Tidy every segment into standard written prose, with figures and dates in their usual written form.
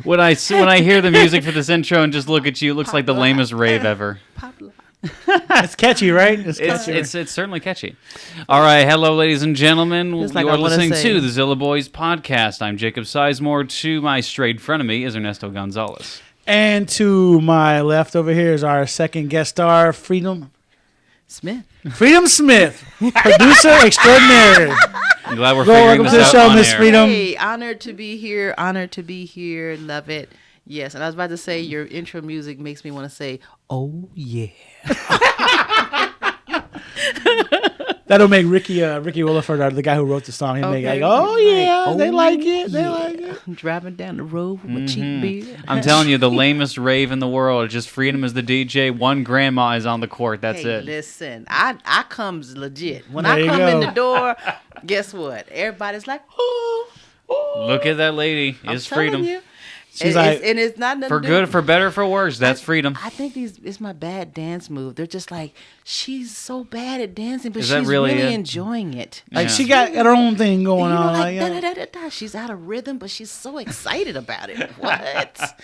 When I hear the music for this intro and just look at you, it looks like the lamest rave ever. It's catchy, right? It's certainly catchy. All right, hello, ladies and gentlemen. You are listening to the Zillo Boyz podcast. I'm Jacob Sizemore. To my straight front of me is Ernesto Gonzalez. And to my left over here is our second guest star, Freedom Smith, producer extraordinaire. I'm glad we're figuring this out on air. Freedom. Hey, honored to be here. Love it. Yes, and I was about to say your intro music makes me want to say, "Oh yeah." That'll make Ricky Williford, the guy who wrote the song, he'll make like, "Oh yeah, they like it. I'm driving down the road with my cheap beer. I'm telling you, the lamest rave in the world. Just Freedom is the DJ. One grandma is on the court. That's it. Listen, I comes legit. When I come in the door, guess what? Everybody's like, "Oh, look at that lady! It's Freedom." You. She's and it's not for good, for better, for worse. That's Freedom. I think it's my bad dance move. They're just like, she's so bad at dancing, but she's really enjoying it. Like she got her own thing going on. Like, she's out of rhythm, but she's so excited about it. What?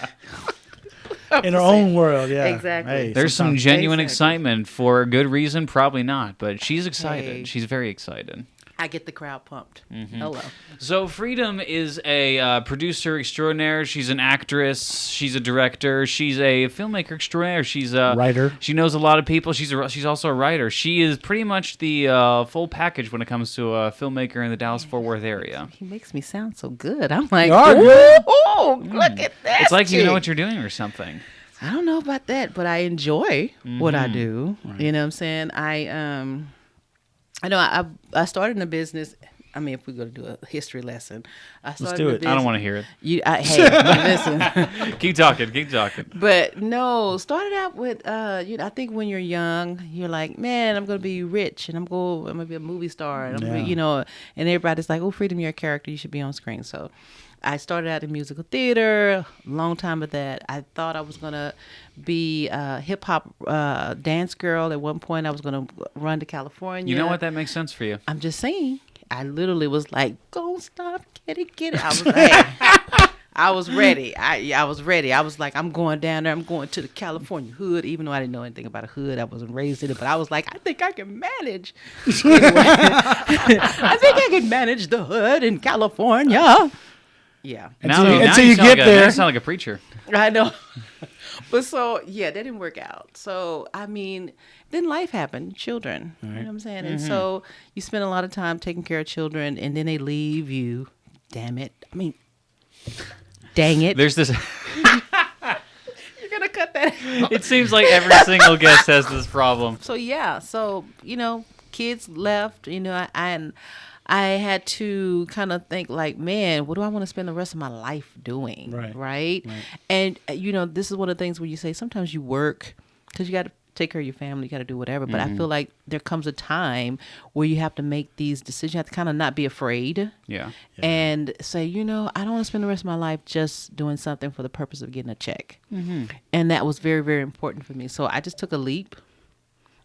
In her own world, yeah. Exactly. Hey, there's some genuine excitement for a good reason, probably not, but she's excited. Hey. She's very excited. I get the crowd pumped. Mm-hmm. Hello. So Freedom is a producer extraordinaire. She's an actress. She's a director. She's a filmmaker extraordinaire. She's a writer. She knows a lot of people. She's also a writer. She is pretty much the full package when it comes to a filmmaker in the Dallas-Fort Worth area. He makes me sound so good. I'm like, look at that. It's like you know what you're doing or something. I don't know about that, but I enjoy what I do. Right. You know what I'm saying? I know I started in a business. I mean, if we're going to do a history lesson, Let's do it. I don't want to hear it. Listen. Keep talking. But no, started out with, I think when you're young, you're like, man, I'm going to be rich and I'm going to be a movie star. And and everybody's like, oh, Freedom, you're a character. You should be on screen. So I started out in musical theater. A long time of that. I thought I was going to be a hip-hop dance girl. At one point, I was going to run to California. You know what? That makes sense for you. I'm just saying. I literally was like, go stop, get it. I was ready. I was ready. I was like, I'm going down there. I'm going to the California hood, even though I didn't know anything about a hood. I wasn't raised in it. But I was like, I think I can manage. I think I can manage the hood in California. Yeah. Until you get there. You sound like a preacher. I know. But so, that didn't work out. So, I mean, then life happened. Children. Right. You know what I'm saying? Mm-hmm. And so you spend a lot of time taking care of children, and then they leave you. Damn it. I mean, dang it. There's this. You're going to cut that out. It seems like every single guest has this problem. So, kids left, I had to kind of think like, man, what do I want to spend the rest of my life doing? Right? And, this is one of the things where you say sometimes you work because you got to take care of your family, you got to do whatever. But I feel like there comes a time where you have to make these decisions. You have to kind of not be afraid. Yeah. And say, I don't want to spend the rest of my life just doing something for the purpose of getting a check. Mm-hmm. And that was very, very important for me. So I just took a leap.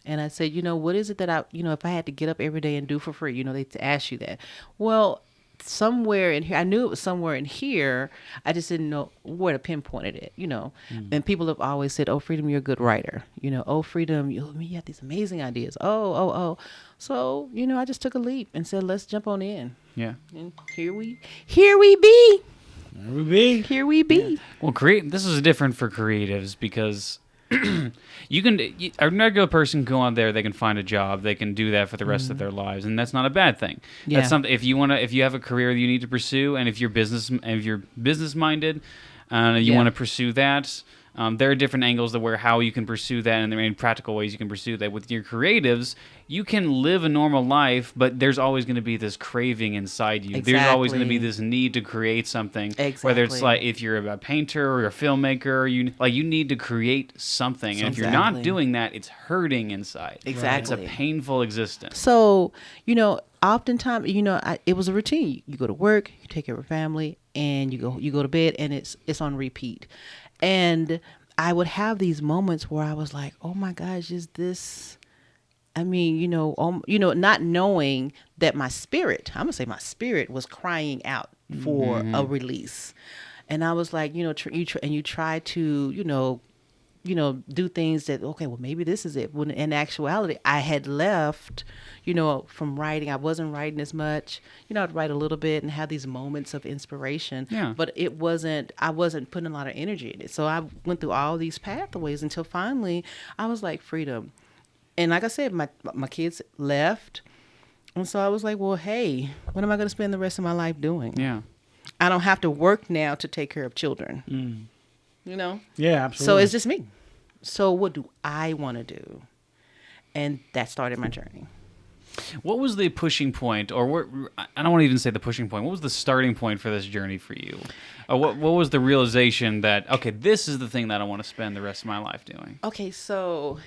And I said, what is it that if I had to get up every day and do for free, they ask you that. Well, somewhere in here, I knew it was somewhere in here. I just didn't know where to pinpoint it at, And people have always said, oh, Freedom, you're a good writer. Oh, Freedom, you have these amazing ideas. Oh. So, I just took a leap and said, let's jump on in. Yeah. And here we be. Here we be. Yeah. Well, this is different for creatives because a regular person can go out there, they can find a job, they can do that for the rest of their lives, and that's not a bad thing. Yeah. That's something if you have a career that you need to pursue, and if you're business minded, you want to pursue that. There are different angles to how you can pursue that, and there are practical ways you can pursue that. With your creatives, you can live a normal life, but there's always going to be this craving inside you. Exactly. There's always going to be this need to create something. Exactly. Whether it's like if you're a painter or a filmmaker, you need to create something. And if you're not doing that, it's hurting inside. Exactly. It's a painful existence. So, oftentimes, it was a routine. You go to work, you take care of your family, and you go to bed, and it's on repeat. And I would have these moments where I was like, oh my gosh, is this, not knowing that my spirit was crying out for a release. And I was like, you try to, do things that, okay, well, maybe this is it. When in actuality, I had left, from writing. I wasn't writing as much. I'd write a little bit and have these moments of inspiration. Yeah. But I wasn't putting a lot of energy in it. So I went through all these pathways until finally I was like, freedom. And like I said, my kids left. And so I was like, well, hey, what am I going to spend the rest of my life doing? Yeah. I don't have to work now to take care of children. Yeah, absolutely. So it's just me. So what do I want to do? And that started my journey. What was the pushing point, or I don't want to even say the pushing point. What was the starting point for this journey for you? What was the realization that, okay, this is the thing that I want to spend the rest of my life doing? Okay, so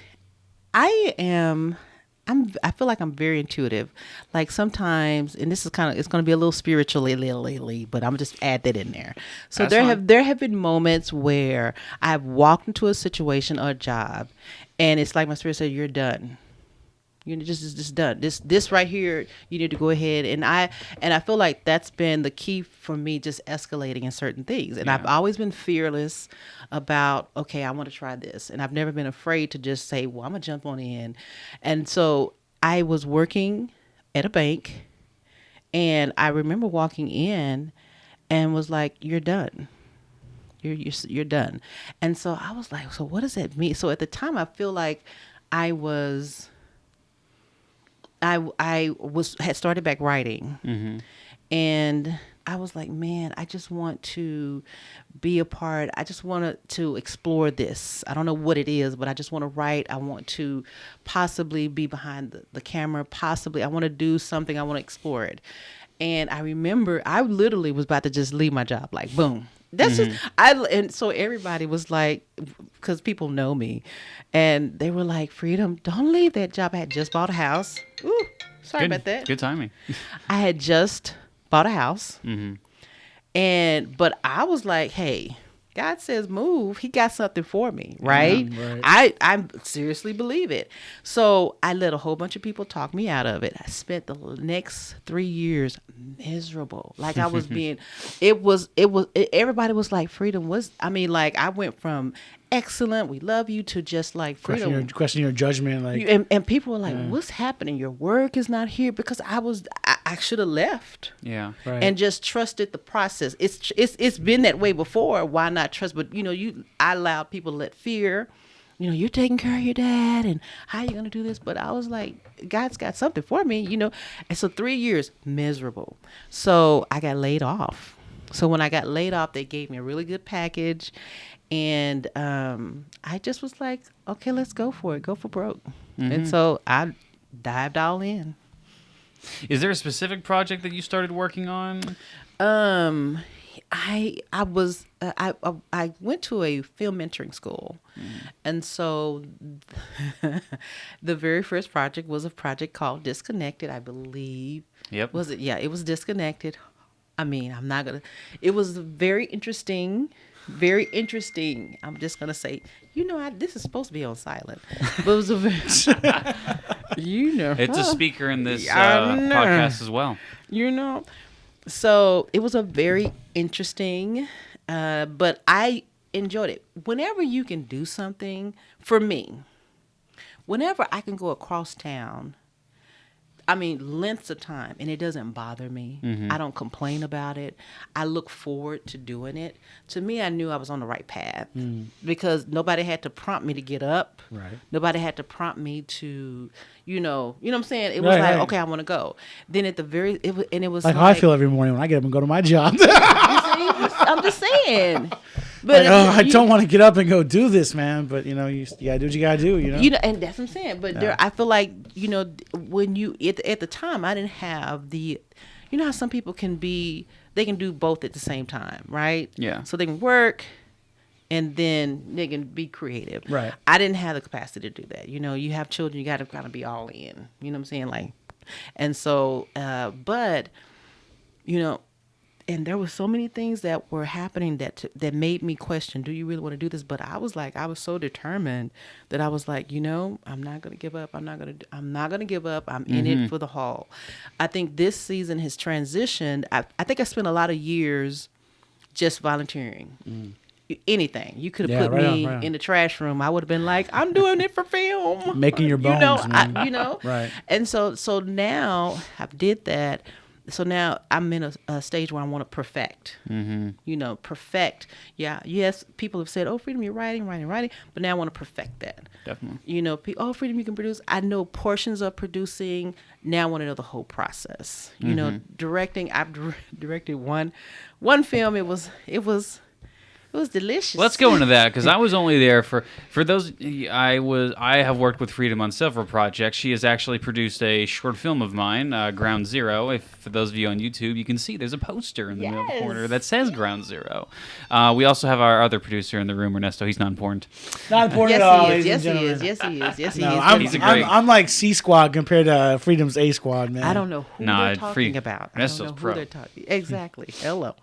I feel like I'm very intuitive. Like sometimes, and this is it's going to be a little spiritually lately, but I'm just add that in there. So there have been moments where I've walked into a situation or a job, and it's like my spirit said, "You're done. You're just done. This right here, you need to go ahead." And I feel like that's been the key for me, just escalating in certain things. And I've always been fearless about, okay, I want to try this. And I've never been afraid to just say, well, I'm going to jump on in. And so I was working at a bank, and I remember walking in and was like, you're done. You're done. And so I was like, so what does that mean? So at the time, I feel like I had started back writing, and I was like, man, I just want to be a part. I just want to explore this. I don't know what it is, but I just want to write. I want to possibly be behind the camera. Possibly, I want to do something. I want to explore it. And I remember I literally was about to just leave my job, like, boom. That's just, and so everybody was like, because people know me, and they were like, Freedom, don't leave that job. I had just bought a house. Ooh, sorry about that. Good timing. I had just bought a house. But I was like, hey, God says move. He got something for me, right? Yeah, right. I seriously believe it. So I let a whole bunch of people talk me out of it. I spent the next 3 years miserable. Like I was being, everybody was like, Freedom was, I went from excellent, we love you, to just like, Freedom. Question your judgment. Like, and people were like, what's happening? Your work is not here, because I should have left. Yeah. Right. And just trusted the process. It's been that way before. Why not trust? But I allowed people to let fear, you're taking care of your dad, and how are you going to do this? But I was like, God's got something for me, And so 3 years, miserable. So I got laid off. So when I got laid off, they gave me a really good package. And I just was like, okay, let's go for it. Go for broke. And so I dived all in. Is there a specific project that you started working on? I went to a film mentoring school, and so the very first project was a project called Disconnected, I believe. Yep. Was it? Yeah, it was Disconnected. I'm not gonna. It was very interesting. Very interesting. I'm just gonna say, this is supposed to be on silent, but it was a very, it's a speaker in this podcast as well. So it was a very interesting, but I enjoyed it. Whenever you can do something, for me, whenever I can go across town, lengths of time, and it doesn't bother me. I don't complain about it. I look forward to doing it. To me, I knew I was on the right path because nobody had to prompt me to get up. Right. Nobody had to prompt me to, you know what I'm saying? It was right. Okay, I want to go. Then at the it was like how I feel every morning when I get up and go to my job. I'm just saying. But I don't want to get up and go do this, man. But you gotta do what you gotta do. And that's what I'm saying. But I feel like when you at the time, I didn't have the, how some people they can do both at the same time, right? Yeah. So they can work, and then they can be creative. Right. I didn't have the capacity to do that. You have children, you got to kind of be all in. You know what I'm saying? Like, and so, but and there were so many things that were happening that made me question, do you really want to do this? But I was so determined that I was like, I'm not going to give up. I'm not going to give up. I'm in it for the haul. I think this season has transitioned. I think I spent a lot of years just volunteering. Anything. You could have put right me on. in the trash room. I would have been like, I'm doing it for film. Making your bones. Right. And so now I've did that. So now I'm in a stage where I want to perfect. Perfect. Yeah. Yes. People have said, "Oh, Freedom, you're writing," but now I want to perfect that. Definitely. Oh, Freedom, you can produce. I know portions of producing. Now I want to know the whole process. Directing. I've directed one film. It was delicious. Let's go into that because I was only there for those. I have worked with Freedom on several projects. She has actually produced a short film of mine, Ground Zero. For those of you on YouTube, you can see there's a poster in the middle of the corner that says Ground Zero. We also have our other producer in the room, Ernesto. He's not important. Not important at all. Yes, he is. Yes, he is. I'm like C Squad compared to Freedom's A Squad, man. I don't know who they're talking about. Ernesto's I don't know pro. who they're talking. Exactly. Hello.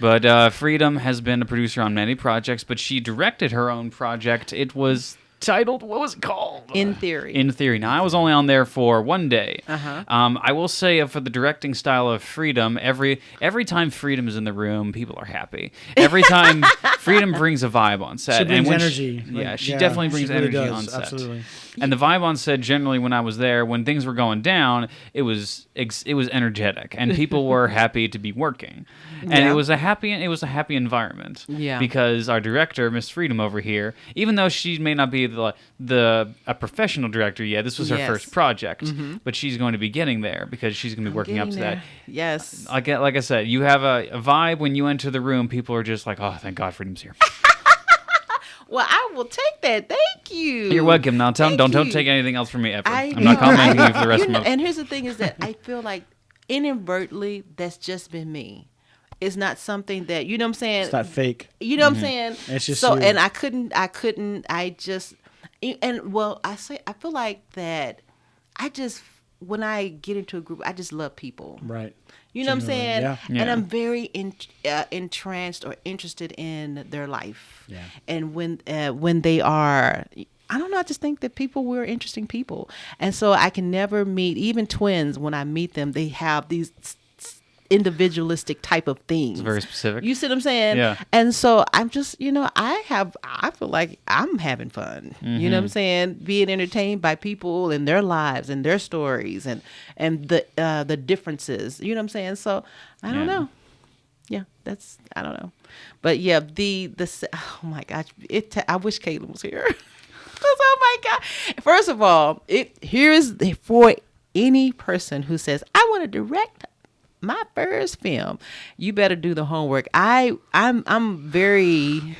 But Freedom has been a producer on many projects, but she directed her own project. It was titled, what was it called? In Theory. In Theory. Now, I was only on there for one day. I will say for the directing style of Freedom, every time Freedom is in the room, people are happy. Every time Freedom brings a vibe on set. She brings and energy. She definitely brings really energy does. on set. Absolutely. And the vibe on set, generally, when I was there, when things were going down, it was energetic, and people were happy to be working, and it was a happy environment. Yeah. Because our director, Miss Freedom over here, even though she may not be a professional director yet, this was her first project, but she's going to be getting there because she's going to be working up to that. Yes. Like I said, you have a vibe when you enter the room. People are just like, oh, thank God Freedom's here. Well, I will take that. Thank you. You're welcome. Now tell them, don't take anything else from me ever. I'm not commenting you for the rest of my life. And here's the thing is that I feel like inadvertently that's just been me. It's not something that, you know what I'm saying? It's not fake. You know what I'm saying? It's just so, you. and I feel like that when I get into a group, I just love people. Right. You know what I'm saying? Yeah. And I'm very entranced or interested in their life. Yeah. And when they are, I don't know, I just think that people were interesting people. And so I can never meet, even twins, when I meet them, they have these individualistic type of things. It's very specific. You see what I'm saying? Yeah. And so I'm just, I feel like I'm having fun. You know what I'm saying? Being entertained by people and their lives and their stories and the differences. You know what I'm saying? So I don't know. Yeah, I don't know. But yeah, oh my gosh, I wish Caitlin was here. Oh my God. First of all, here's for any person who says, I want to direct my first film, you better do the homework. I'm very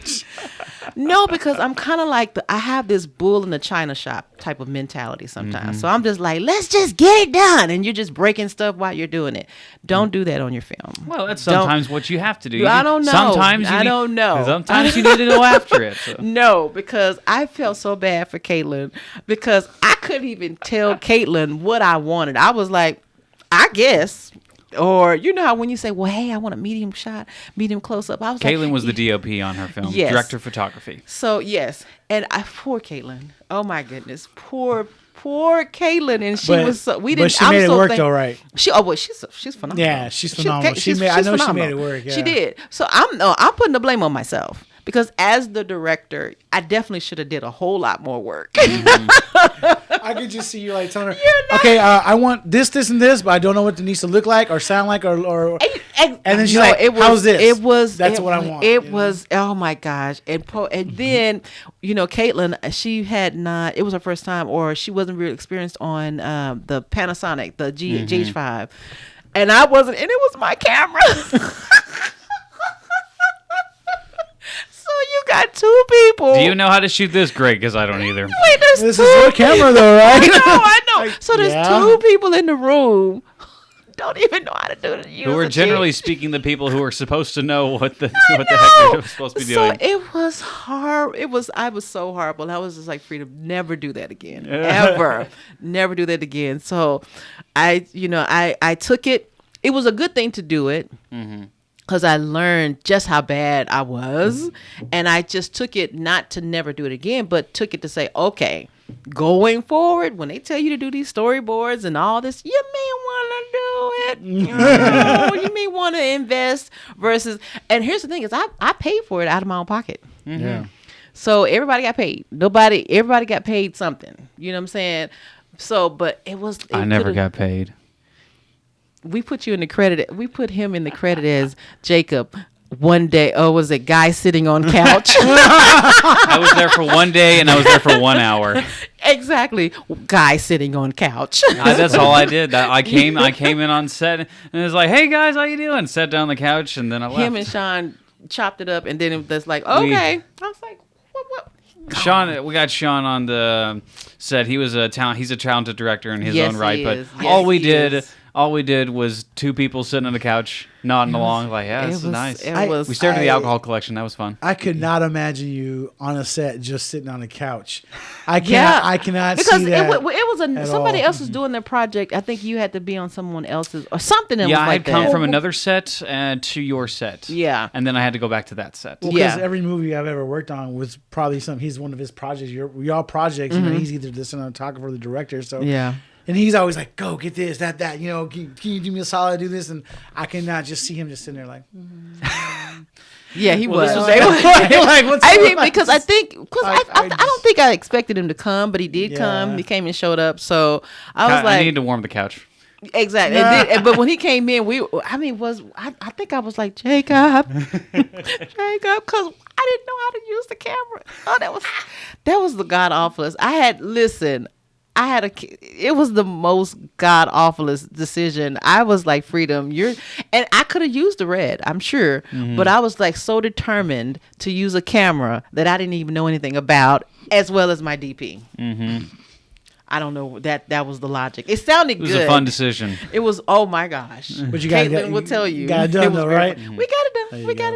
no, because I'm kind of like I have this bull in the china shop type of mentality sometimes. So I'm just like, let's just get it done, and you're just breaking stuff while you're doing it. Don't do that on your film. Well, that's sometimes what you have to do. I don't know. Sometimes I don't know. Sometimes you need to go after it. So. No, because I felt so bad for Caitlin because I couldn't even tell Caitlin what I wanted. I was like, I guess. Or you know how when you say, well, hey, I want a medium shot, medium close up. I was Caitlin was the DOP on her film, director of photography. So yes, and poor Caitlin. Oh my goodness, poor Caitlin, and she was. So, we didn't. But she made it work though, right? She's phenomenal. Yeah, she's phenomenal. She made it work. Yeah. She did. So I'm putting the blame on myself. Because as the director, I definitely should have did a whole lot more work. I could just see you like telling her, okay, I want this, and this, but I don't know what it needs to look like or sound like or and then she's like, how's this? That's what I want. It was, oh my gosh. And then, Caitlin, she had not, it was her first time, or she wasn't really experienced on the Panasonic, the GH5. And I wasn't, and it was my camera. You got two people. Do you know how to shoot this? Great, because I don't either. Wait, this is your camera, though, right? I know. So there's two people in the room who don't even know how to do it. Who are generally speaking the people who are supposed to know what the heck they're supposed to be doing. So it was hard. I was so horrible. I was just like, Freedom, never do that again. Ever. Never do that again. So I took it. It was a good thing to do it. Mm-hmm. Because I learned just how bad I was. And I just took it not to never do it again, but took it to say, okay, going forward, when they tell you to do these storyboards and all this, you may want to do pocket. You may want to invest versus. And here's the thing: is I paid for it out of my own pocket. Mm-hmm. Yeah. So everybody got paid. Everybody got paid something. You know what I'm saying? So, but I never got paid. We put you in the credit. We put him in the credit as Jacob. One day, was it guy sitting on couch? I was there for one day and I was there for 1 hour. Exactly, guy sitting on couch. That's all I did. I came in on set and it was like, "Hey guys, how you doing?" Sat down on the couch and then I left. Him and Sean chopped it up, and then it was like, okay. I was like, what? Sean, we got Sean on the set. He was he's a talented director in his own right. But all we did was two people sitting on the couch nodding along, like, yeah, this is nice. We stared at the alcohol collection. That was fun. I could not imagine you on a set just sitting on a couch. I cannot because see that. It was somebody else was doing their project. I think you had to be on someone else's or something. Yeah, I had come from another set to your set. Yeah, and then I had to go back to that set. Well, because every movie I've ever worked on was probably he's one of his projects. We all projects. Mm-hmm. He's either the cinematographer or the director. So yeah. And he's always like, "Go get this, that. Can you do me a solid? Do this." And I cannot just see him just sitting there like. Yeah, he was. Because I don't think I expected him to come, but he did come. He came and showed up. So I was like, I need to warm the couch. Exactly. But when he came in, I think I was like, Jacob, because I didn't know how to use the camera. Oh, that was the god awfulest. It was the most god awfulest decision. I was like, Freedom, and I could have used the red, I'm sure, but I was like so determined to use a camera that I didn't even know anything about, as well as my DP. Mm-hmm. I don't know, that was the logic. It sounded good. It was a fun decision. It was, oh my gosh. But Caitlin will tell you. Got it done though, right? We got it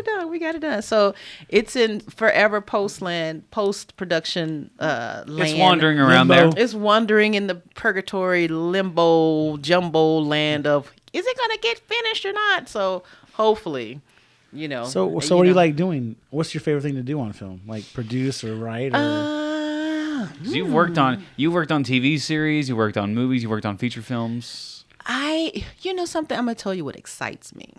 done. We got it done. So it's in forever post-production land. It's wandering around there. It's wandering in the purgatory limbo jumbo land of, is it going to get finished or not? So hopefully, So what do you like doing? What's your favorite thing to do on film? Like produce or write or... So you've worked on TV series, you worked on movies, you worked on feature films. Something, I'm going to tell you what excites me,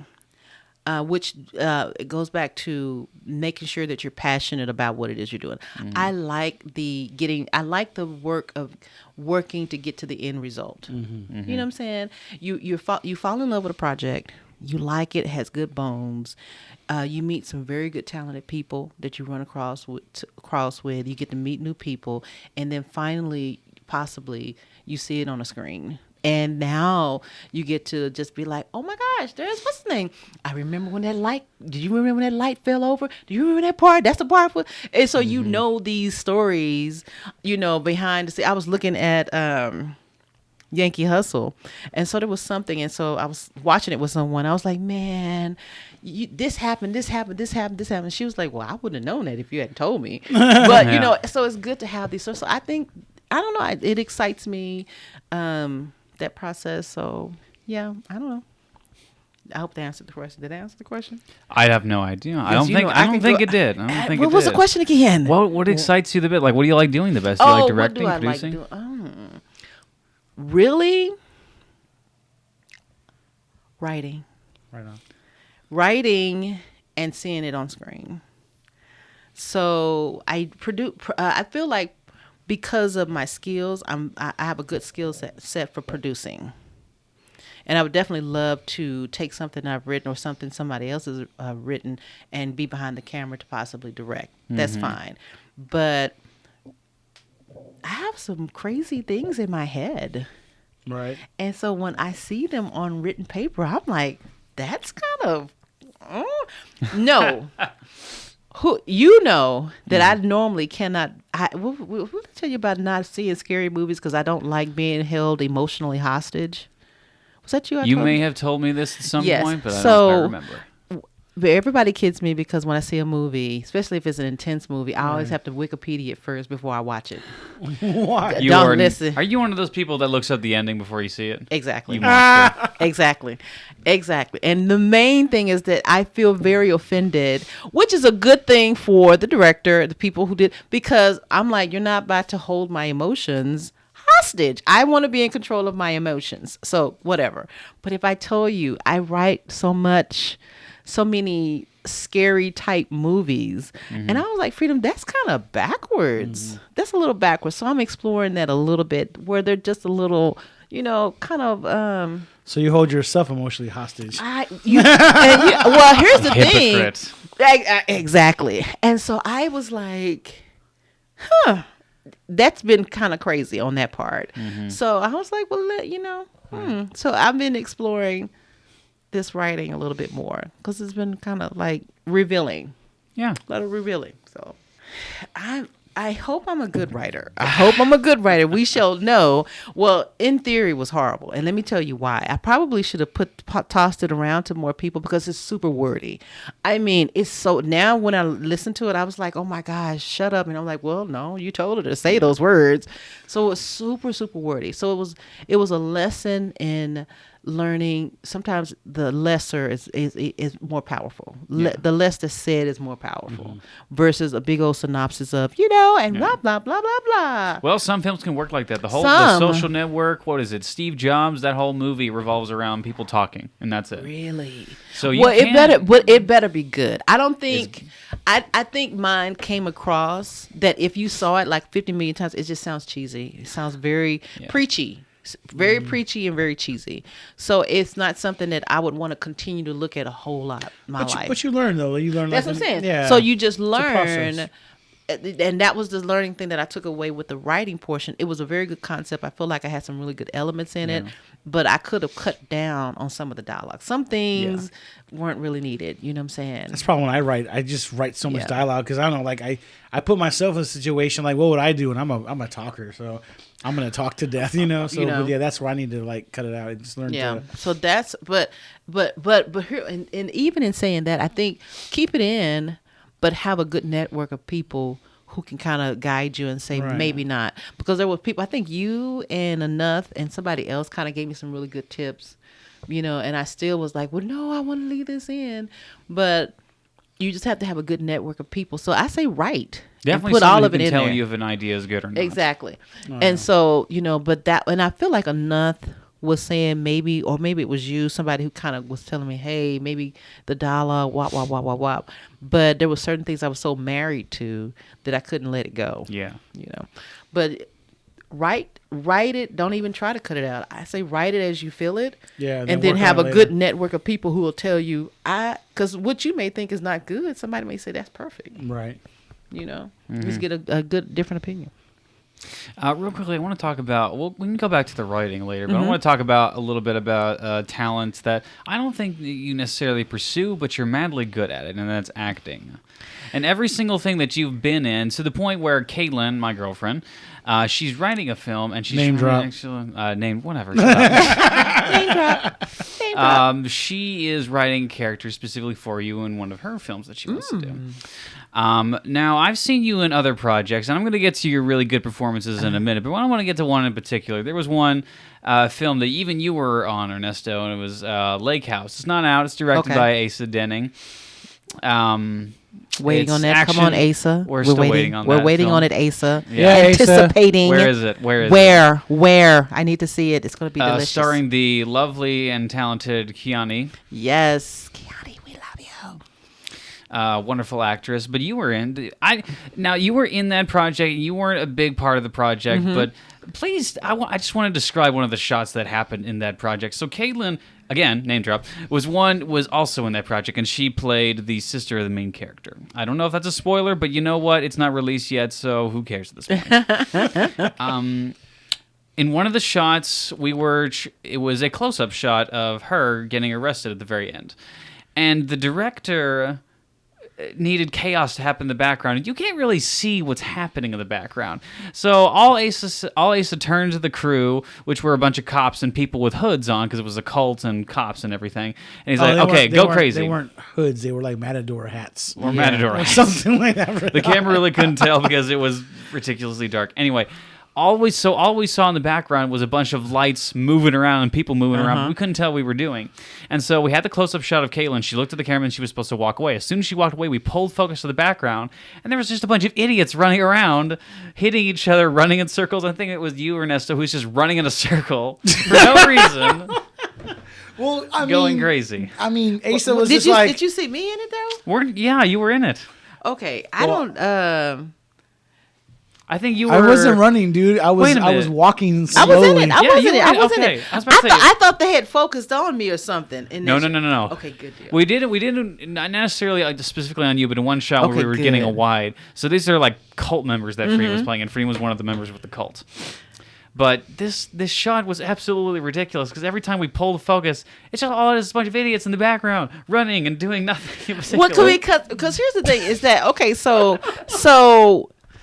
which it goes back to making sure that you're passionate about what it is you're doing. Mm-hmm. I like the work of working to get to the end result. Mm-hmm. Mm-hmm. You know what I'm saying? You fall in love with a project. You like it has good bones. You meet some very good, talented people that you run across with. You get to meet new people, and then finally, possibly, you see it on a screen. And now you get to just be like, oh my gosh, there's what's the name? I remember when that light. Did you remember when that light fell over? Do you remember that part? That's the part. And so you know these stories, behind the scenes. I was looking at Yankee Hustle, and so there was something, and so I was watching it with someone. I was like, man, this happened. She was like, well, I wouldn't have known that if you hadn't told me. But so it's good to have these. So I think, I don't know, it excites me, that process. So yeah, I don't know. I hope they answered the question. Did I answer the question? I have no idea. I don't think it did. What was the question again? What excites you the best? Like, what do you like doing the best? Do you like directing, producing? Really? Writing. Right on. Writing and seeing it on screen. So I feel like because of my skills, I have a good skill set for producing. And I would definitely love to take something I've written or something somebody else has written and be behind the camera to possibly direct. That's fine. But I have some crazy things in my head. Right. And so when I see them on written paper, I'm like, that's kind of... No. That I normally cannot... We'll tell you about not seeing scary movies because I don't like being held emotionally hostage. Was that you? You may have told me this at some point, but I don't remember. But everybody kids me because when I see a movie, especially if it's an intense movie, I always have to Wikipedia it first before I watch it. Why? Don't listen. Are you one of those people that looks up the ending before you see it? Exactly. You monster. Exactly. And the main thing is that I feel very offended, which is a good thing for the director, the people who did, because I'm like, you're not about to hold my emotions hostage. I want to be in control of my emotions. So whatever. But if I told you I write so many scary type movies, and I was like, Freedom, that's kind of backwards. That's a little backwards. So I'm exploring that a little bit, where they're just a little, kind of. So you hold yourself emotionally hostage. Well, here's the thing. Exactly. And so I was like, that's been kind of crazy on that part. So I was like, well, So I've been exploring this writing a little bit more, because it's been kind of like revealing. Yeah. A lot of revealing. So I hope I'm a good writer. I hope I'm a good writer. We shall know. Well, In Theory was horrible. And let me tell you why. I probably should have tossed it around to more people, because it's super wordy. I mean, it's so, now when I listen to it, I was like, oh my gosh, shut up. And I'm like, well, no, you told her to say those words. So it was super, super wordy. So it was a lesson in learning. Sometimes the lesser is more powerful. The less that's said is more powerful versus a big old synopsis of, and blah, blah, blah, blah, blah. Well, some films can work like that. The Social Network, what is it? Steve Jobs, that whole movie revolves around people talking, and that's it. Really? So it better be good. I don't think, I think mine came across that if you saw it like 50 million times, it just sounds cheesy. It sounds very preachy. Very preachy and very cheesy. So it's not something that I would want to continue to look at a whole lot in my life. But you learn, though. You learn. That's what I'm saying. Yeah. So you just learn. And that was the learning thing that I took away with the writing portion. It was a very good concept. I feel like I had some really good elements in it, but I could have cut down on some of the dialogue. Some things weren't really needed. You know what I'm saying? That's probably when I write. I just write so much dialogue, because I don't know. Like I put myself in a situation like, what would I do? And I'm a talker, so I'm gonna talk to death. So but that's where I need to like cut it out and just learn. Yeah. So that's but here, and even in saying that, I think keep it in, but have a good network of people who can kind of guide you and say maybe not, because there were people, I think you and Enough and somebody else kind of gave me some really good tips, and I still was like, well, no, I want to leave this in, but you just have to have a good network of people. So I say write. Definitely put all of it in tell there. You if an idea is good or not. Exactly. And so, but that, and I feel like Enough was saying maybe, or maybe it was you, somebody who kind of was telling me, hey, maybe the dialogue, wop. But there were certain things I was so married to that I couldn't let it go. Yeah. But write it. Don't even try to cut it out. I say write it as you feel it. Yeah. And then have a good network of people who will tell you, because what you may think is not good, somebody may say that's perfect. Right. Just get a good, different opinion. Real quickly, I want to talk about, we can go back to the writing later, but I want to talk about a little bit about talents that I don't think you necessarily pursue, but you're madly good at it, and that's acting. And every single thing that you've been in, to the point where Caitlin, my girlfriend, she's writing a film, and she's name drop. Whatever. Name drop. She is writing characters specifically for you in one of her films that she wants to do. Now, I've seen you in other projects, and I'm going to get to your really good performances in a minute, but I want to get to one in particular. There was one film that even you were on, Ernesto, and it was Lake House. It's not out. It's directed by Asa Denning. Waiting on that. Action. Come on, Asa. We're still waiting on that. We're waiting film. on it, Asa. Yeah, anticipating. Where is it? Where? I need to see it. It's going to be delicious. Starring the lovely and talented Kiani. Yes, Kiani, we love you. Wonderful actress. But you were in. You were in that project. You weren't a big part of the project, but please, I just want to describe one of the shots that happened in that project. So Caitlin, again, name drop, was also in that project, and she played the sister of the main character. I don't know if that's a spoiler, but you know what? It's not released yet, so who cares at this point? In one of the shots, it was a close-up shot of her getting arrested at the very end. And the director needed chaos to happen in the background. You can't really see what's happening in the background. So all Asa turned to the crew, which were a bunch of cops and people with hoods on, because it was a cult and cops and everything. And he's like, okay, go crazy. They weren't hoods. They were like Matador hats. Or Matador hats. Or something like that. The camera really couldn't tell because it was ridiculously dark. Anyway, all we saw in the background was a bunch of lights moving around and people moving around. We couldn't tell what we were doing. And so we had the close-up shot of Caitlin. She looked at the camera and she was supposed to walk away. As soon as she walked away, we pulled focus to the background, and there was just a bunch of idiots running around, hitting each other, running in circles. I think it was you, Ernesto, who's just running in a circle for no reason. Well, going crazy. I mean, Asa was just like... Did you see me in it, though? Yeah, you were in it. Okay, I don't... I think you were... I wasn't running, dude. I was walking slowly. I was in it. I was in it. I thought they had focused on me or something. No. Okay, good deal. We didn't not necessarily specifically on you, but in one shot where we were getting a wide. So these are like cult members that Freedom was playing, and Freedom was one of the members with the cult. But this shot was absolutely ridiculous because every time we pull the focus, it's just a bunch of idiots in the background running and doing nothing. Well, because here's the thing: is that okay? So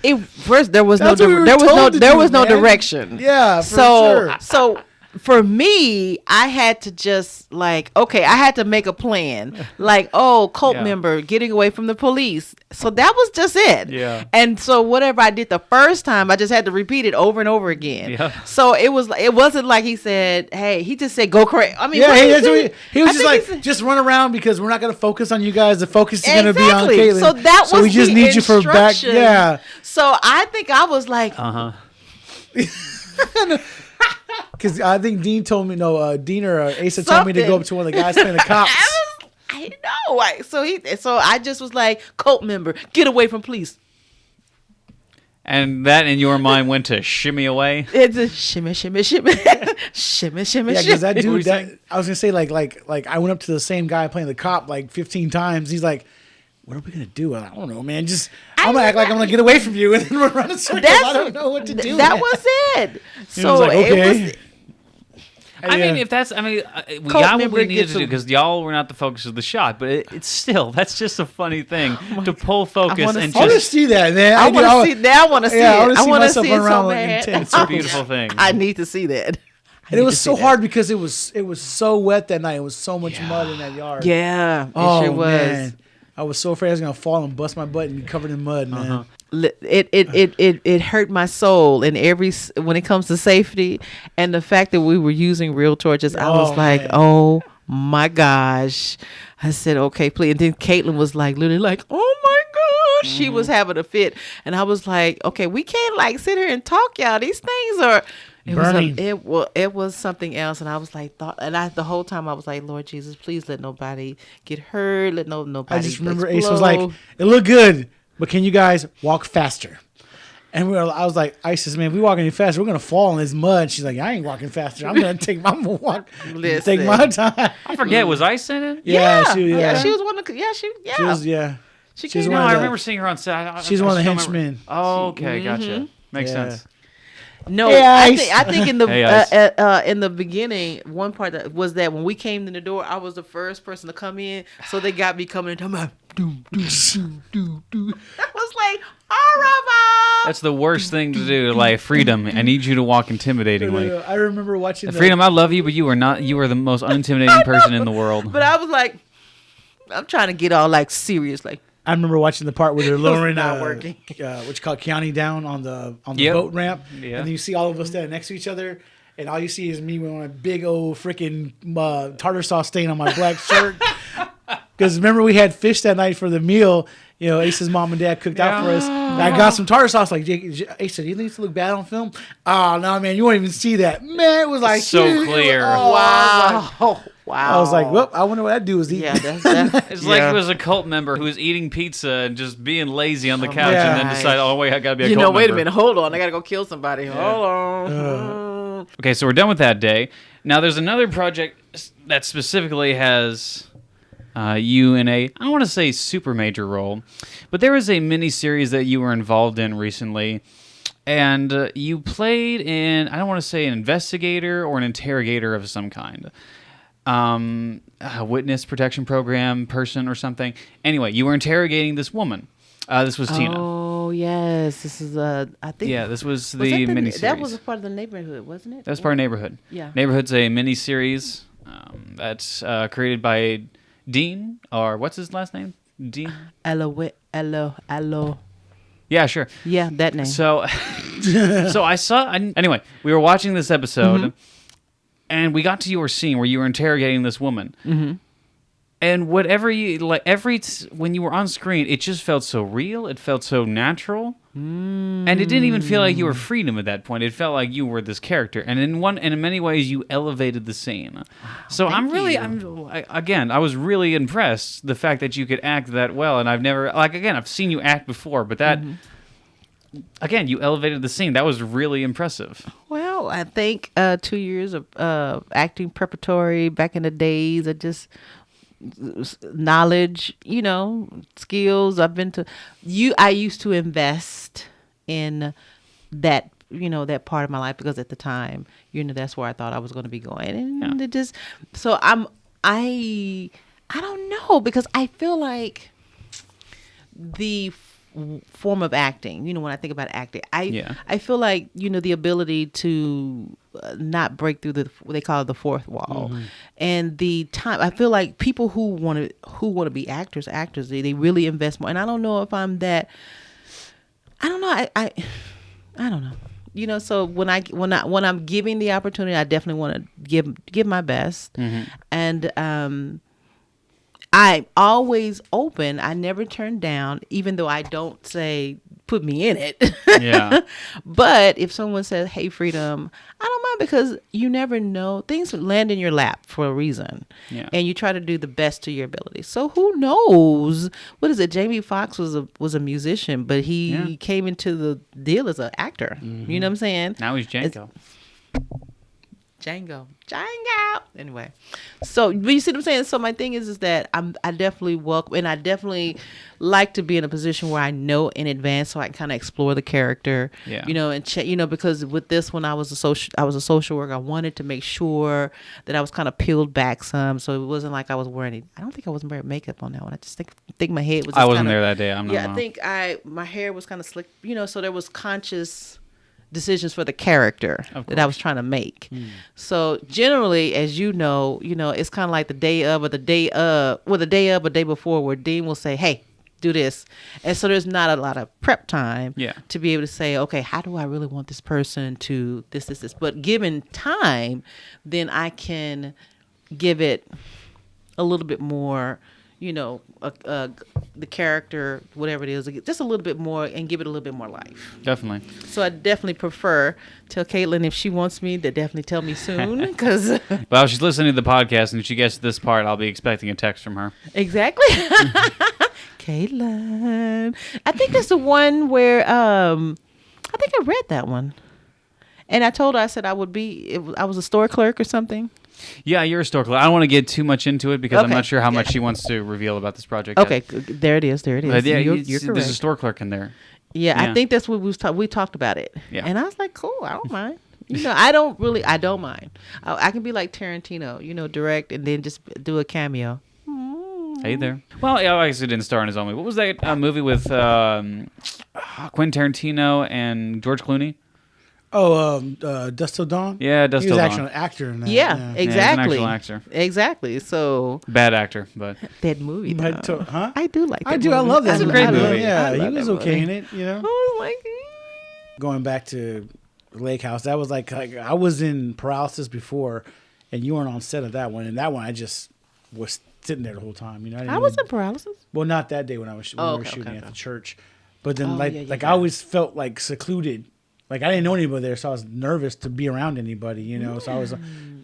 there was no direction. Yeah, sure. So for me, I had to just I had to make a plan. Cult member getting away from the police. So that was just it. Yeah. And so whatever I did the first time, I just had to repeat it over and over again. Yeah. So it wasn't like he said, "Hey," he just said, "Go crazy." I mean, he was just like, "Just run around because we're not going to focus on you guys. The focus is going to be on Caitlin. So that was we just need you for back." Yeah. So I think I was like, because I think Dean told me Dean or Asa told me to go up to one of the guys playing the cops. I know. So I just was like, cult member, get away from police. And that in your mind went to shimmy away. It's a shimmy, shimmy, shimmy, shimmy, shimmy. Yeah, because that dude. I was gonna say like I went up to the same guy playing the cop like 15 times. He's like, "What are we gonna do?" I don't know, man. I'm gonna act like I'm gonna get away from you, and then we're running circles. I don't know what to do. That was it. So like, okay. It was. Mean, if that's, we got what we needed to do because y'all were not the focus of the shot, but it's still, that's just a funny thing to pull focus and I want to see that, man. I want to see that. I want to see it. I want to see it so bad. It's a beautiful thing. I need to see that. And it was so hard because it was so wet that night. It was so much mud in that yard. Yeah, it sure was. Man. I was so afraid I was gonna fall and bust my butt and be covered in mud, man. It hurt my soul when it comes to safety and the fact that we were using real torches. I was like, man. Oh my gosh. I said, okay, please. And then Caitlin was like, literally like, oh my gosh. She was having a fit. And I was like, okay, we can't sit here and talk, y'all. These things are burning. It was something else. And I was like, the whole time I was like, Lord Jesus, please let nobody get hurt. Let nobody I just remember explode. Ace was like, it looked good, but can you guys walk faster? And I was like, Isis, man, if we walk any faster, we're gonna fall in this mud. She's like, I ain't walking faster. I'm gonna take my time. I forget, was Ice in it? Yeah, she was one of She was I remember seeing her on set. She's one of the henchmen. Oh, okay, gotcha. Makes sense. No, I think in the in the beginning, one part that was that when we came in the door, I was the first person to come in, so they got me coming in talking about do. I was like, all right, that's the worst thing to do. Like, Freedom, I need you to walk intimidatingly. I remember watching Freedom. I love you, but you are not. You are the most unintimidating person in the world. But I was like, I'm trying to get all serious, like. I remember watching the part where they're lowering what you call Keanu down on the boat ramp, and then you see all of us standing next to each other, and all you see is me with my big old freaking tartar sauce stain on my black shirt. Because remember we had fish that night for the meal. Ace's mom and dad cooked out for us. And I got some tartar sauce. Like, Ace said, "Do you think it's look bad on film?" Oh no, man, you won't even see that. Man, it was like so clear. Wow. Wow. I was like, well, I wonder what that dude was eating. Yeah, it's like it was a cult member who was eating pizza and just being lazy on the couch and then decided, oh, wait, I got to be a cult member. Wait a minute. Hold on. I got to go kill somebody. Hold on. Okay, so we're done with that day. Now, there's another project that specifically has you in I don't want to say super major role, but there was a mini-series that you were involved in recently. And you played in, I don't want to say an investigator or an interrogator of some kind. A witness protection program person or something. Anyway, you were interrogating this woman. This was Tina. Oh yes, this is I think. Yeah, this was the miniseries. That was a part of the Neighborhood, wasn't it? That was part of Neighborhood. Yeah, Neighborhood's a miniseries that's created by Dean, or what's his last name? Dean. Hello. Yeah, sure. Yeah, that name. So, So I saw. Anyway, we were watching this episode, and we got to your scene where you were interrogating this woman. Mm-hmm. And whatever you like, when you were on screen, it just felt so real. It felt so natural, and it didn't even feel like you were Freedom at that point. It felt like you were this character, and in many ways, you elevated the scene. So I was really impressed the fact that you could act that well. And I've seen you act before, but that. Mm-hmm. Again, you elevated the scene. That was really impressive. Well, I think 2 years of acting preparatory back in the days of just knowledge, skills. I used to invest in that, that part of my life, because at the time, that's where I thought I was going to be going. And it just, so I don't know, because I feel like the form of acting, when I think about acting, I feel like, the ability to not break through what they call the fourth wall, and the time. I feel like people who want to be actors, they really invest more. And I don't know if I'm that. I don't know. I don't know. So when I'm giving the opportunity, I definitely want to give my best, and I'm always open. I never turn down, even though I don't say, put me in it. Yeah. But if someone says, hey, Freedom, I don't mind, because you never know. Things land in your lap for a reason. Yeah. And you try to do the best to your ability. So who knows? What is it? Jamie Foxx was a musician, but he came into the deal as an actor. Mm-hmm. You know what I'm saying? Now he's Django. Django. Anyway, so but you see what I'm saying? So my thing is that I definitely welcome, and I definitely like to be in a position where I know in advance, so I can kind of explore the character. Yeah. And check. Because with this one, I was a social worker. I wanted to make sure that I was kind of peeled back some, so it wasn't like I was wearing. I don't think I was wearing makeup on that one. I just think my head was. I wasn't there that day. I'm not. Yeah, I think my hair was kind of slick. So there was conscious decisions for the character that I was trying to make. So generally, as you know, it's kind of like the day of or the day before, where Dean will say, hey, do this. And so there's not a lot of prep time to be able to say, okay, how do I really want this person to this. But given time, then I can give it a little bit more, the character, whatever it is, just a little bit more, and give it a little bit more life. Definitely. So I definitely prefer, tell Caitlin if she wants me to definitely tell me soon, because. Well, she's listening to the podcast, and if she gets to this part, I'll be expecting a text from her. Exactly. Caitlin, I think that's the one where I think I read that one, and I told her, I said I was a store clerk or something. Yeah, you're a store clerk. I don't want to get too much into it, because I'm not sure how much she wants to reveal about this project. Okay, there it is. But yeah, you're correct. There's a store clerk in there. Yeah, I think that's what we talked about it. Yeah. And I was like, cool, I don't mind. I don't mind. I can be like Tarantino, direct and then just do a cameo. Hey there. Well, I obviously didn't star in his own movie. What was that movie with Quentin Tarantino and George Clooney? Oh, Dusk Till Dawn? Yeah, Dusk Till Dawn. He was actually an actor in that. Yeah, exactly. Yeah, he's an actual actor. Exactly. So bad actor, but that movie. Huh? I do like that. I do. Movie. I love that. That's a great movie. Yeah, he was okay in it. I was like, going back to Lake House, that was like I was in Paralysis before, and you weren't on set of that one. And that one, I just was sitting there the whole time. I was in Paralysis. Well, not that day when we were shooting at the church, but then I always felt like secluded. Like, I didn't know anybody there, so I was nervous to be around anybody, So I was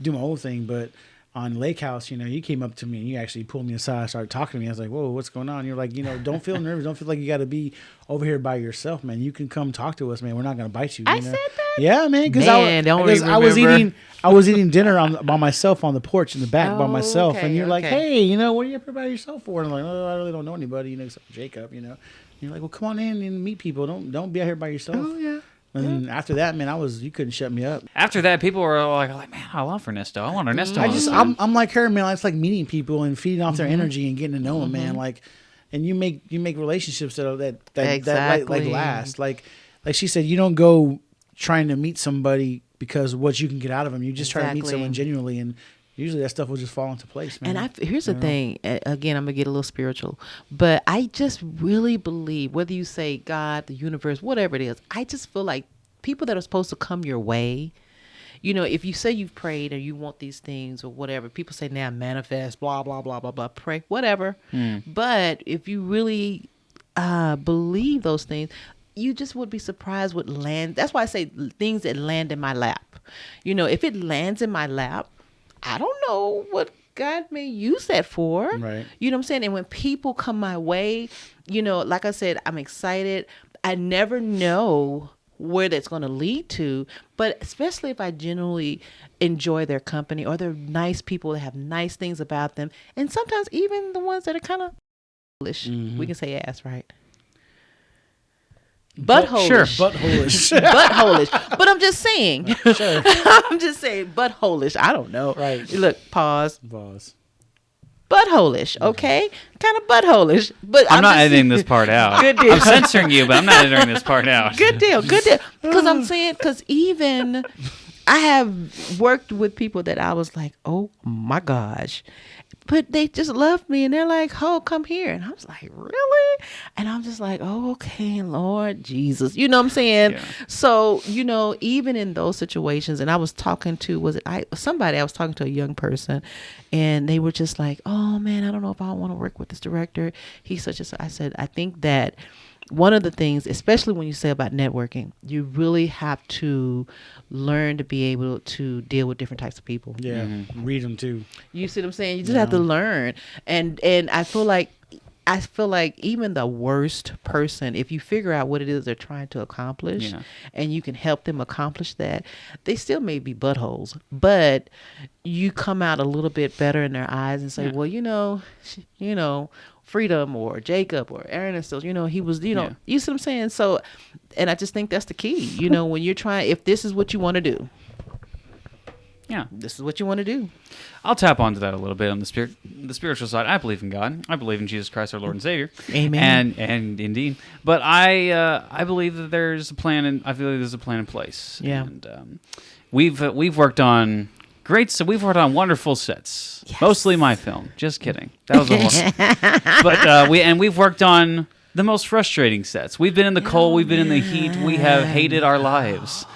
doing my whole thing. But on Lake House, you came up to me and you actually pulled me aside, started talking to me. I was like, whoa, what's going on? You're like, don't feel nervous. Don't feel like you got to be over here by yourself, man. You can come talk to us, man. We're not going to bite you. I said that? Yeah, man. Because I was eating dinner by myself on the porch in the back by myself. And you're like, hey, what are you up here by yourself for? And I'm like, oh, I really don't know anybody, except for Jacob, And you're like, well, come on in and meet people. Don't be out here by yourself. Oh, yeah. And after that, man, you couldn't shut me up. After that, people were like, man, I love Ernesto. I want Ernesto. I'm like her, man. It's like meeting people and feeding off their energy and getting to know them, man. Like, and you make relationships that last. Like she said, you don't go trying to meet somebody because what you can get out of them. You just try to meet someone genuinely, and usually that stuff will just fall into place, man. And here's the thing. Again, I'm going to get a little spiritual. But I just really believe, whether you say God, the universe, whatever it is, I just feel like people that are supposed to come your way, you know, if you say you've prayed or you want these things or whatever, people say now manifest, blah, blah, blah, blah, blah, pray, whatever. But if you really believe those things, you just would be surprised what land. That's why I say things that land in my lap. You know, if it lands in my lap, I don't know what God may use that for. Right. You know what I'm saying? And when people come my way, you know, like I said, I'm excited. I never know where that's going to lead to, but especially if I genuinely enjoy their company or they're nice people that have nice things about them. And sometimes even the ones that are kind of foolish, we can say ass, right? Butthole-ish. Sure, butthole-ish. Butthole-ish. But I'm just saying. Sure. I'm just saying butthole-ish. I don't know. Right. Look, pause. Pause. Butthole-ish, okay? Kind of butthole-ish. But I'm not editing this part out. Good deal. I'm censoring you, but I'm not editing this part out. Good deal. Because I'm saying, because even I have worked with people that I was like, oh my gosh. But they just loved me and they're like, oh, come here. And I was like, really? And I'm just like, oh, okay, Lord Jesus. You know what I'm saying? Yeah. So, you know, even in those situations, and I was talking to, I was talking to a young person and they were just like, oh man, I don't know if I want to work with this director. He's such a, I said, I think that one of the things, especially when you say about networking, you really have to learn to be able to deal with different types of people. Yeah, read them too. You see what I'm saying? You just have to learn. And I feel like even the worst person, if you figure out what it is they're trying to accomplish and you can help them accomplish that, they still may be buttholes, but you come out a little bit better in their eyes and say, well, you know, Freedom or Jacob or Aaron and still, you know, he was, you know, you see what I'm saying? So, and I just think that's the key, you know, when you're trying, if this is what you want to do. Yeah. This is what you want to do. I'll tap onto that a little bit on the spiritual side. I believe in God. I believe in Jesus Christ, our Lord and Savior. Amen. And indeed. But I believe that there's a plan, and I feel like there's a plan in place. Yeah. And we've worked on we've worked on wonderful sets. Yes. Mostly my film. Just kidding. That was almost. But we've worked on the most frustrating sets. We've been in the cold. We've been in the heat. We have hated our lives.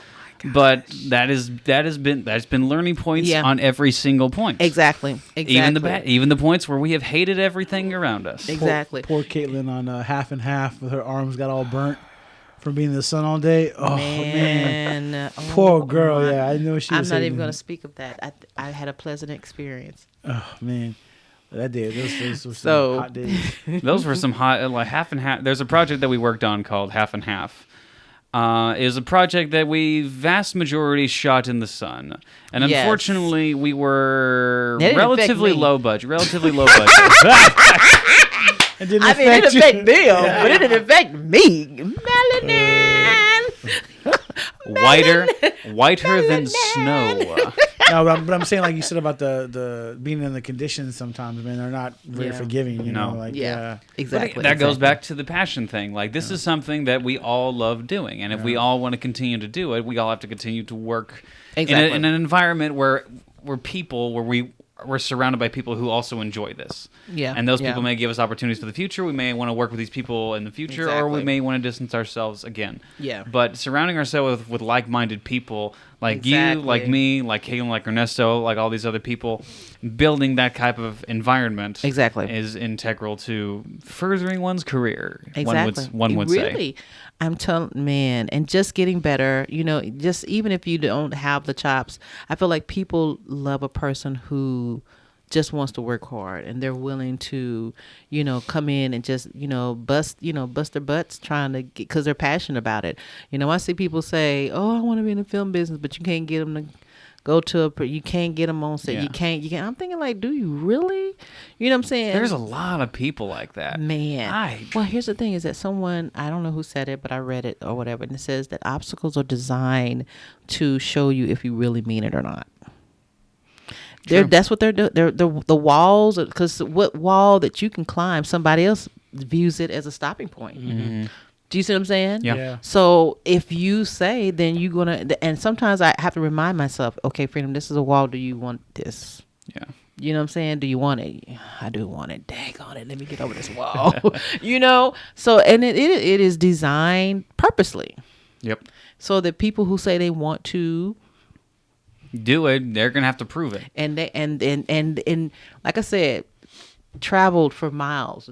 But that's been learning points on every single point. Exactly. Even the points where we have hated everything around us. Exactly. Poor Caitlin on Half and Half with her arms got all burnt from being in the sun all day. Oh man. Poor girl. Yeah, I know she. I'm not even going to speak of that. I had a pleasant experience. Oh man. That day, those were some hot days. Those were some hot, like Half and Half. There's a project that we worked on called Half and Half. It was a project that we vast majority shot in the sun, and unfortunately, we were relatively low budget. It didn't affect them, but it didn't affect me. Melanin, whiter than snow. No, but I'm saying, like you said about the being in the conditions. Sometimes, man, they're not very forgiving. You know, like exactly. That goes back to the passion thing. Like this is something that we all love doing, and if we all want to continue to do it, we all have to continue to work in an environment where we're surrounded by people who also enjoy this. Yeah. And those people may give us opportunities for the future. We may want to work with these people in the future, or we may want to distance ourselves again. Yeah. But surrounding ourselves with like-minded people, like you, like me, like Caitlin, like Ernesto, like all these other people, building that type of environment is integral to furthering one's career. Exactly. One would say. I'm telling, man, and just getting better, you know, just even if you don't have the chops, I feel like people love a person who just wants to work hard and they're willing to, you know, come in and just, you know, bust their butts trying to get, because they're passionate about it. You know, I see people say, oh, I want to be in the film business, but you can't get them to go to you can't get them on set. You can't. I'm thinking like, do you really? You know what I'm saying? There's a lot of people like that. Man. Well, here's the thing is that someone, I don't know who said it, but I read it or whatever, and it says that obstacles are designed to show you if you really mean it or not. That's what they're doing. They're the walls, because what wall that you can climb, somebody else views it as a stopping point. Mm-hmm. Do you see what I'm saying? Yeah. So if you say, then you're going to, and sometimes I have to remind myself, okay, Freedom, this is a wall. Do you want this? Yeah. You know what I'm saying? Do you want it? I do want it. Dang on it. Let me get over this wall. You know? So, and it is designed purposely. Yep. So the people who say they want to do it, they're gonna have to prove it. And they and like I said, traveled for miles,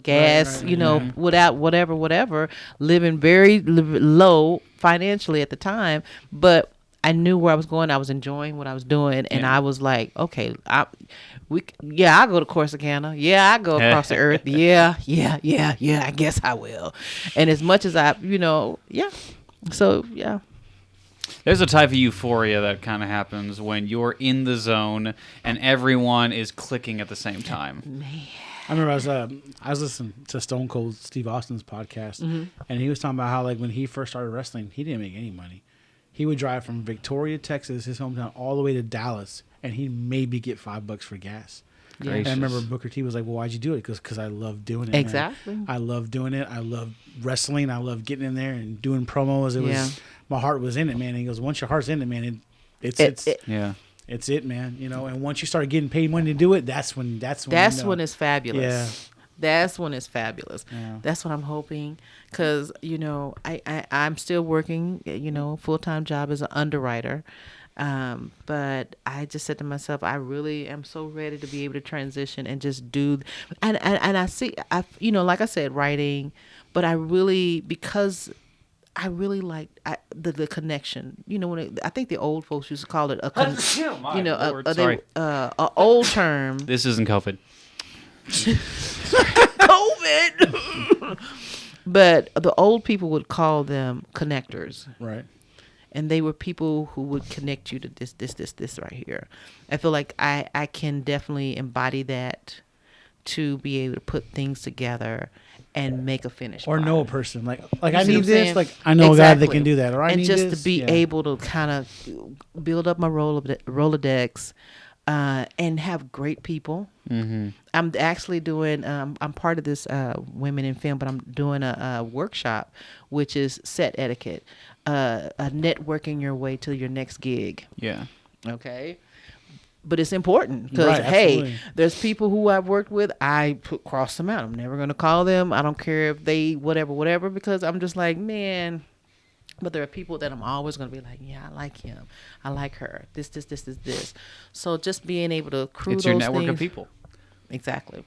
gas, without whatever, living very low financially at the time, but I knew where I was going. I was enjoying what I was doing, and I was like, okay, I'll go to Corsicana. Yeah, I go across the earth. Yeah, I guess I will. And as much as so yeah. There's a type of euphoria that kind of happens when you're in the zone and everyone is clicking at the same time. Man. I remember I was listening to Stone Cold Steve Austin's podcast, and he was talking about how, like, when he first started wrestling, he didn't make any money. He would drive from Victoria, Texas, his hometown, all the way to Dallas, and he'd maybe get $5 for gas. Yeah. And I remember Booker T was like, well, why'd you do it? Because I love doing it. Exactly. Man. I love doing it. I love wrestling. I love getting in there and doing promos. It was my heart was in it, man. And he goes, once your heart's in it, man, it's it, man. And once you start getting paid money to do it, that's when when it's fabulous. Yeah. That's when it's fabulous. Yeah. That's what I'm hoping, because I'm still working, full-time job as an underwriter. But I just said to myself, I really am so ready to be able to transition and just do, and I see, like I said, writing, but I really, because I really like the connection. I think the old folks used to call it a old term. This isn't COVID. COVID. But the old people would call them connectors. Right. And they were people who would connect you to this right here. I feel like I can definitely embody that, to be able to put things together and make a finished or product. Know a person like I need this, like I know a guy that can do that, or I need this. And just to be able to kind of build up my Rolodex, and have great people. Mm-hmm. I'm actually doing, I'm part of this Women in Film, but I'm doing a workshop, which is set etiquette, networking your way to your next gig. Yeah. Okay. But it's important because, there's people who I've worked with, cross them out. I'm never going to call them. I don't care if they whatever, because I'm just like, man. But there are people that I'm always going to be like, yeah, I like him. I like her. This. So just being able to accrue those things. It's your network of people. Exactly.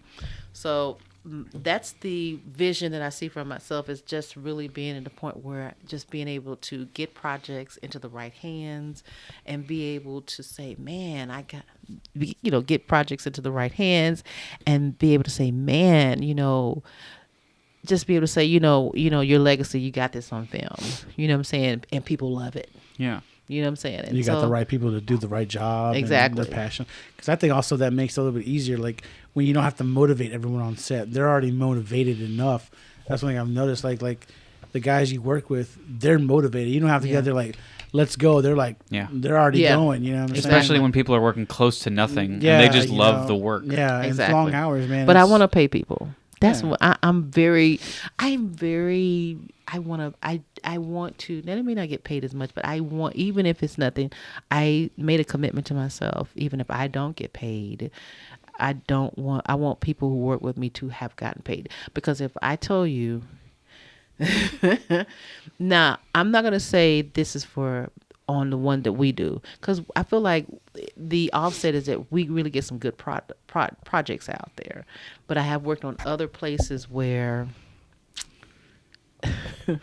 So that's the vision that I see for myself, is just really being at the point where just being able to get projects into the right hands and be able to say, man, I got, get projects into the right hands and be able to say, man, just be able to say, your legacy, you got this on film. You know what I'm saying? And people love it. Yeah. You know what I'm saying? And you got the right people to do the right job. Exactly. And their passion. Because I think also that makes it a little bit easier. Like when you don't have to motivate everyone on set, they're already motivated enough. That's one thing I've noticed. Like the guys you work with, they're motivated. You don't have to get there like, let's go. They're like, they're already going. You know what I'm saying? Especially when people are working close to nothing and they just love the work. Yeah, exactly. It's long hours, man. But I want to pay people. That's what I want to, that may not get paid as much, but I want, even if it's nothing, I made a commitment to myself, even if I don't get paid, I want people who work with me to have gotten paid. Because if I tell you, now I'm not going to say this is on the one that we do, because I feel like the offset is that we really get some good projects out there. But I have worked on other places where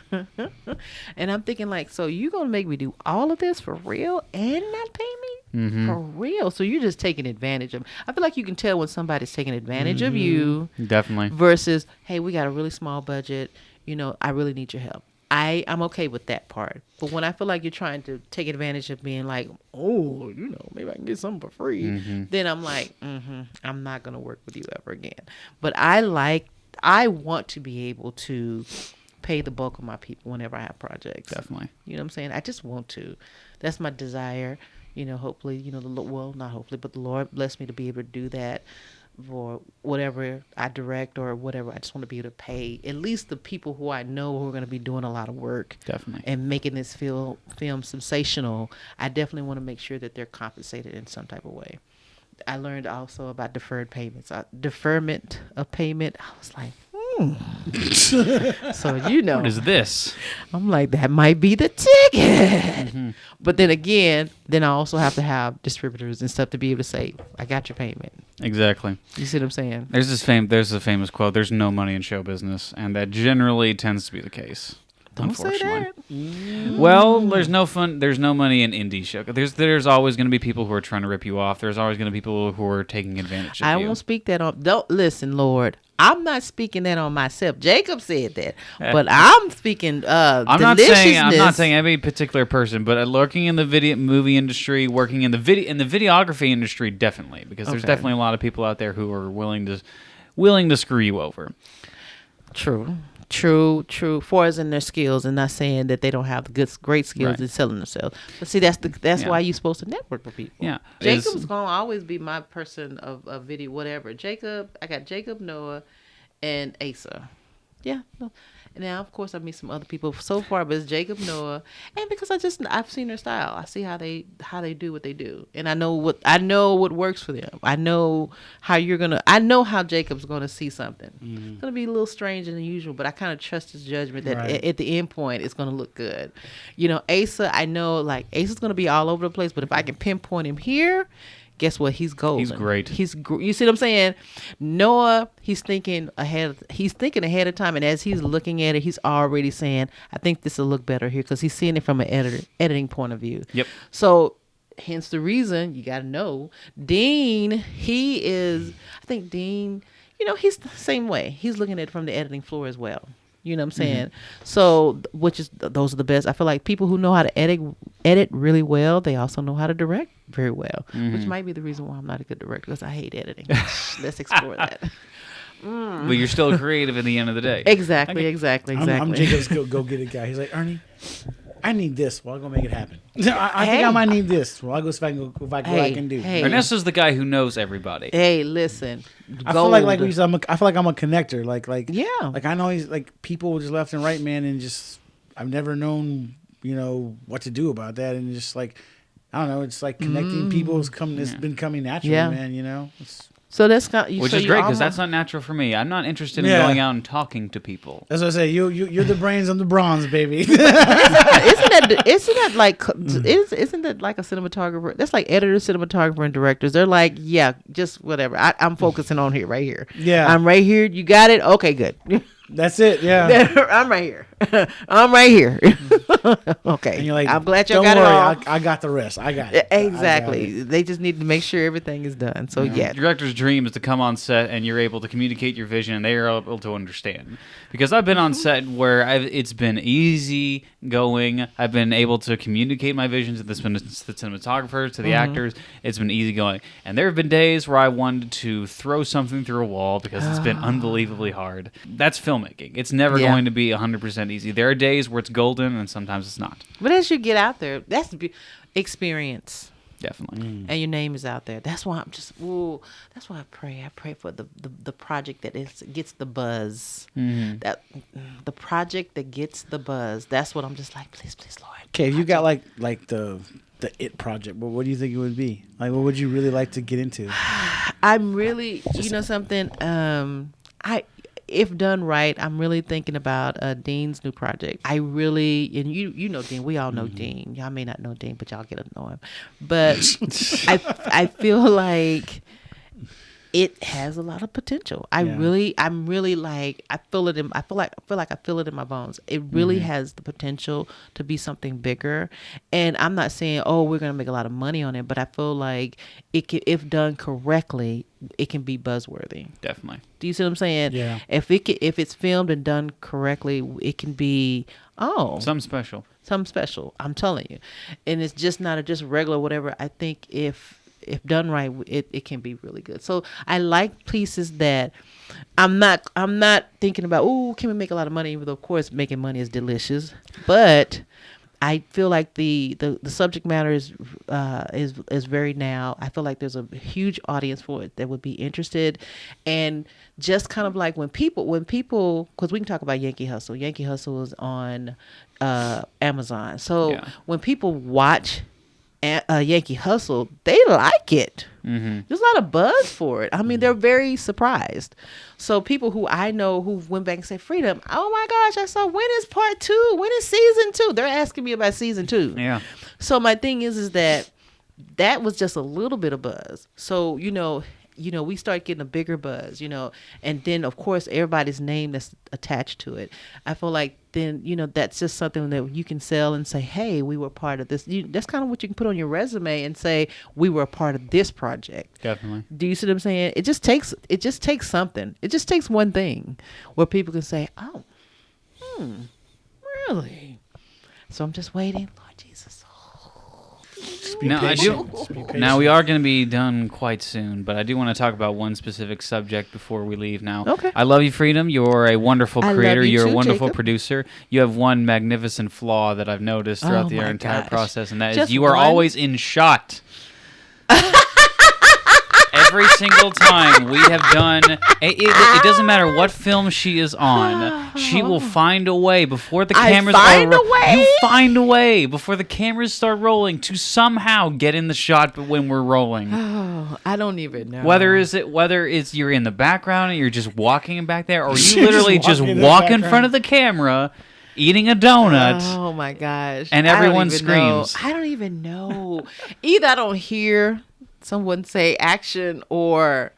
and I'm thinking like, so you gonna make me do all of this for real and not pay me? Mm-hmm. For real? So you're just taking advantage of me. I feel like you can tell when somebody's taking advantage of you. Definitely. Versus, hey, we got a really small budget, I really need your help. I'm okay with that part. But when I feel like you're trying to take advantage of being like, oh, maybe I can get something for free, then I'm like, I'm not going to work with you ever again. But I want to be able to pay the bulk of my people whenever I have projects. Definitely. You know what I'm saying? I just want to. That's my desire. Hopefully, not hopefully, but the Lord bless me to be able to do that for whatever I direct or whatever. I just want to be able to pay at least the people who I know who are going to be doing a lot of work. Definitely. And making this film sensational. I definitely want to make sure that they're compensated in some type of way. I learned also about deferred payments. Deferment of payment. I was like, So, you know. What is this? I'm like, that might be the ticket. But then again, I also have to have distributors and stuff to be able to say, I got your payment. Exactly. You see what I'm saying? There's a famous quote, there's no money in show business, and that generally tends to be the case. Don't unfortunately. say that. Well, there's no money in indie show. There's always going to be people who are trying to rip you off. There's always going to be people who are taking advantage of you. I won't speak that on. Don't listen, Lord. I'm not speaking that on myself. Jacob said that, but I'm speaking. I'm not saying any particular person, but working in the movie industry, working in the videography industry, definitely, because there's definitely a lot of people out there who are willing to screw you over. True. For as in their skills, and not saying that they don't have the great skills in selling themselves. But see, that's why you're supposed to network with people. Yeah, Jacob's gonna always be my person of video, whatever. I got Jacob, Noah, and Asa. Yeah. And now, of course, I meet some other people so far, but it's Jacob, Noah, and because I've seen their style. I see how they do what they do, and I know what works for them. I know how Jacob's gonna see something. Mm-hmm. It's gonna be a little strange and unusual, but I kind of trust his judgment that at the end point it's gonna look good. You know, Asa, I know like Asa's gonna be all over the place, but if I can pinpoint him here, guess what? He's golden. He's great. You see what I'm saying? Noah, he's thinking ahead of time, and as he's looking at it, he's already saying, I think this will look better here, because he's seeing it from an editing point of view. Yep. So hence the reason you got to know Dean, I think Dean, he's the same way. He's looking at it from the editing floor as well. You know what I'm saying? Mm-hmm. So, those are the best. I feel like people who know how to edit really well, they also know how to direct very well, which might be the reason why I'm not a good director, because I hate editing. Let's explore that. But you're still creative at the end of the day. Exactly. I'm Jacob's go-get-it guy. He's like, Ernie, I need this. Well, I'm going to make it happen. I think I might need this. Well, I'll go see if I can do. Ernesto's the guy who knows everybody. Hey, listen. I feel like I feel like I'm a connector. Like I know he's like people just left and right, man, and just I've never known, what to do about that, and just like I don't know, it's like connecting people has been coming naturally, man. So that's which is great, because that's not natural for me. I'm not interested in going out and talking to people. That's what I say. You're the brains, I'm the bronze, baby. Isn't that like a cinematographer? That's like editors, cinematographer, and directors. They're like, yeah, just whatever. I'm focusing on here, right here. Yeah, I'm right here. You got it. Okay, good. That's it. Yeah, I'm right here. I'm right here. Okay. And you're like, I'm glad y'all got it all. I got the rest. I got it. Exactly. They just need to make sure everything is done. So yeah. Director's dream is to come on set and you're able to communicate your vision and they are able to understand. Because I've been on set where it's been easy going. I've been able to communicate my vision to the cinematographer, to the actors. It's been easy going. And there have been days where I wanted to throw something through a wall because it's been unbelievably hard. That's filmmaking. It's never going to be 100% easy. There are days where it's golden and sometimes it's not. But as you get out there, that's experience. Definitely. And your name is out there. That's why that's why I pray. I pray for the project that gets the buzz. Mm-hmm. That the project that gets the buzz. That's what I'm just like, please, Lord. Okay, if you got like the It project, but what do you think it would be? Like, what would you really like to get into? I'm really, something. If done right, I'm really thinking about Dean's new project. I really, and you know Dean. We all know Dean. Y'all may not know Dean, but y'all get to know him. But I feel like it has a lot of potential. I'm really like, I feel it in my bones. It really has the potential to be something bigger. And I'm not saying, we're going to make a lot of money on it, but I feel like if done correctly, it can be buzzworthy. Definitely. Do you see what I'm saying? Yeah. If it's filmed and done correctly, it can be something special. Something special. I'm telling you. And it's just not just regular whatever. I think if done right, it can be really good. So I like pieces that I'm not thinking about, can we make a lot of money? Even though of course making money is delicious, but I feel like the subject matter is very now. I feel like there's a huge audience for it that would be interested, and just kind of like when people, because we can talk about Yankee Hustle. Yankee Hustle is on Amazon. So when people watch Yankee Hustle, they like it. Mm-hmm. There's a lot of buzz for it. I mean, they're very surprised. So people who I know who went back and said, Freedom, oh my gosh, I saw, when is part 2? When is season 2? They're asking me about season 2. Yeah. So my thing is that was just a little bit of buzz. So, we start getting a bigger buzz, and then of course everybody's name that's attached to it. I feel like then, that's just something that you can sell and say, hey, we were part of this. That's kind of what you can put on your resume and say, we were a part of this project. Definitely. Do you see what I'm saying? It just takes something. It just takes one thing where people can say, oh, really? So I'm just waiting. Lord Jesus. Now we are going to be done quite soon, but I do want to talk about one specific subject before we leave now. Okay. I love you, Freedom. You're a wonderful creator. You're too, a wonderful Jacob. Producer. You have one magnificent flaw that I've noticed throughout the entire process, and that Just is you are one? always in shot. Every single time we have done, it doesn't matter what film she is on, she will find a way before the cameras You find a way before the cameras start rolling to somehow get in the shot when we're rolling. Oh, I don't even know. Whether it's you're in the background and you're just walking back there, or you literally just walk in front of the camera, eating a donut. Oh my gosh! And everyone screams. I don't even know. Either I don't hear someone say action, or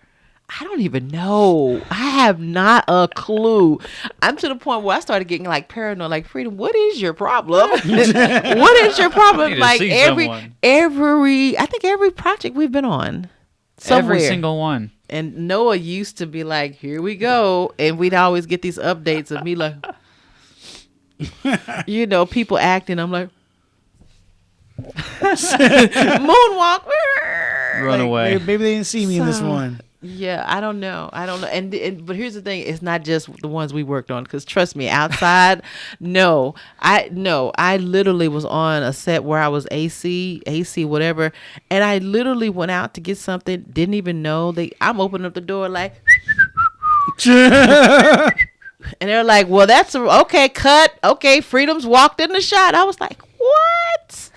I don't even know. I have not a clue. I'm to the point where I started getting like paranoid, like, Freedom, what is your problem? What is your problem? Like every I think every project we've been on. Somewhere. Every single one. And Noah used to be like, here we go. And we'd always get these updates of me like, people acting. I'm like, moonwalk. Run away. Maybe they didn't see me in this one. Yeah, I don't know. But here's the thing: it's not just the ones we worked on. Because trust me, outside, I literally was on a set where I was AC, whatever, and I literally went out to get something. Didn't even know I'm opening up the door like, and they're like, "Well, that's okay. Cut. Okay, Freedom's walked in the shot." I was like, "What?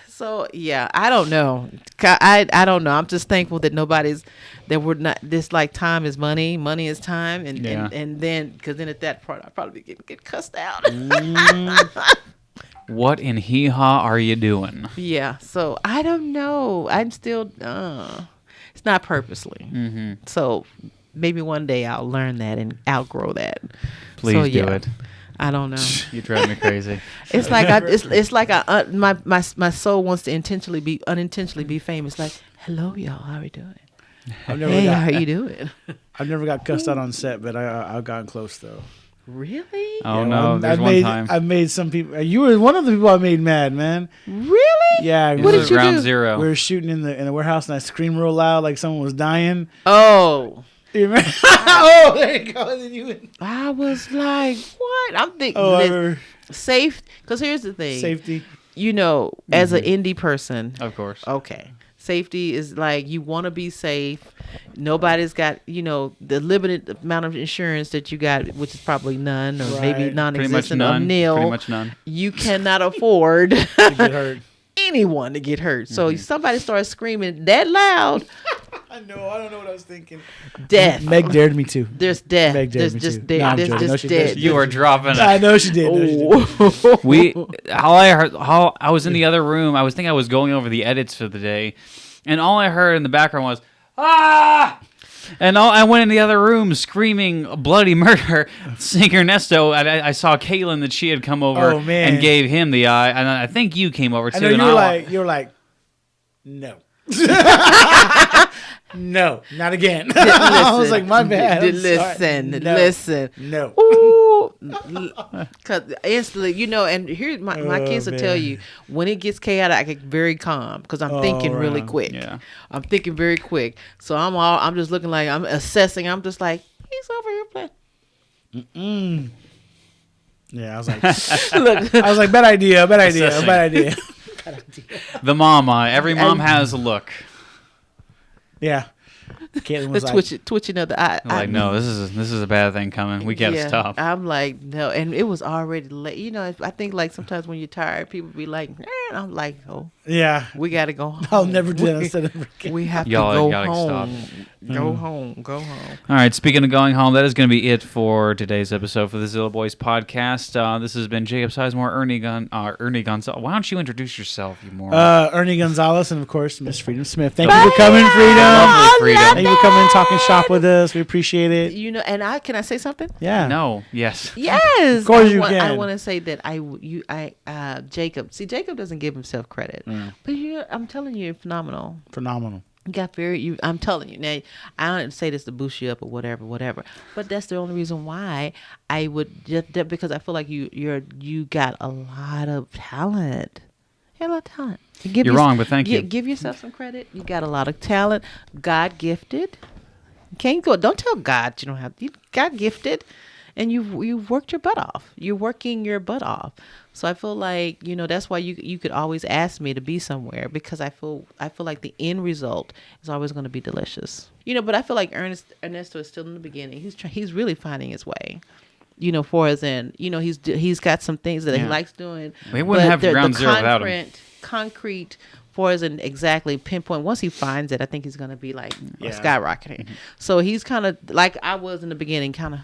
So yeah, I don't know. I don't know. I'm just thankful that we're not this, like, time is money is time, and then because then at that part I'd probably get cussed out. What in hee-haw are you doing? Yeah, so I don't know. I'm still it's not purposely. Mm-hmm. So maybe one day I'll learn that and outgrow that. Please do it. I don't know. You drive me crazy. It's like my soul wants to unintentionally be famous. Like, hello, y'all. How are you doing? How are you doing? I've never got cussed out on set, but I've gotten close though. Really? Oh no! There's one time I made some people. You were one of the people I made mad, man. Really? Yeah. What did you do? Zero. We were shooting in the warehouse, and I screamed real loud like someone was dying. Oh. Oh, there you go. And then you. I was like, what? I'm thinking safe. Because here's the thing. Safety. As an indie person. Of course. Okay. Safety is like, you want to be safe. Nobody's got, the limited amount of insurance that you got, which is probably none or maybe non-existent or nil. Pretty much none. You cannot afford to get hurt. Anyone to get hurt. So somebody starts screaming that loud. I know. I don't know what I was thinking. Death. Meg dared me to. There's death. Meg dared me to. There's just death. You are dropping it. I know she did. I was in the other room. I was going over the edits for the day, and all I heard in the background was ah. And I went in the other room screaming bloody murder. Seeing Ernesto, I saw Caitlin that she had come over and gave him the eye, and I think you came over too. And you were like, no. No, not again. I was like, my bad. Listen. No. Because instantly, and here my kids will tell you, when it gets chaotic, I get very calm because I'm thinking really quick. Yeah. I'm thinking very quick. So I'm just looking like I'm assessing. I'm just like, he's over here playing. Yeah, I was like, bad idea. The mom eye. Every mom has a look. Yeah. Caitlin was twitching of the eye. Like, no, this is a bad thing coming. We gotta stop. I'm like, no, and it was already late. You know, I think like sometimes when you're tired, people be like, and I'm like, oh, yeah, we gotta go home. I'll never do that instead of we have Y'all to go gotta home. stop. Go home. Go home. All right. Speaking of going home, that is going to be it for today's episode for the Zillo Boyz podcast. This has been Jacob Sizemore, Ernie Gonzalez. Why don't you introduce yourself, you moron? Ernie Gonzalez, and of course, Miss Freedom Smith. Thank you for coming, Freedom. Lovely, Freedom. Thank you for coming and talking shop with us. We appreciate it. You know, and can I say something? Yeah. No. Yes. Yes. Of course you can. I want to say that Jacob. See, Jacob doesn't give himself credit, but I'm telling you, you're phenomenal. Phenomenal. You got I'm telling you now. I don't say this to boost you up or whatever. But that's the only reason why I would because I feel like you got a lot of talent. You got a lot of talent. You're wrong, but thank you. Give yourself some credit. You got a lot of talent. God gifted. You can't go. Don't tell God you don't have. You God gifted, and you worked your butt off. You're working your butt off. So I feel like, you know, that's why you could always ask me to be somewhere, because I feel like the end result is always going to be delicious. You know, but I feel like Ernesto is still in the beginning. He's really finding his way. You know, for us, and you know, he's got some things that he likes doing. We wouldn't have Ground Zero without him. Concrete for us and exactly pinpoint. Once he finds it, I think he's gonna be like skyrocketing. Mm-hmm. So he's kind of like I was in the beginning, kind of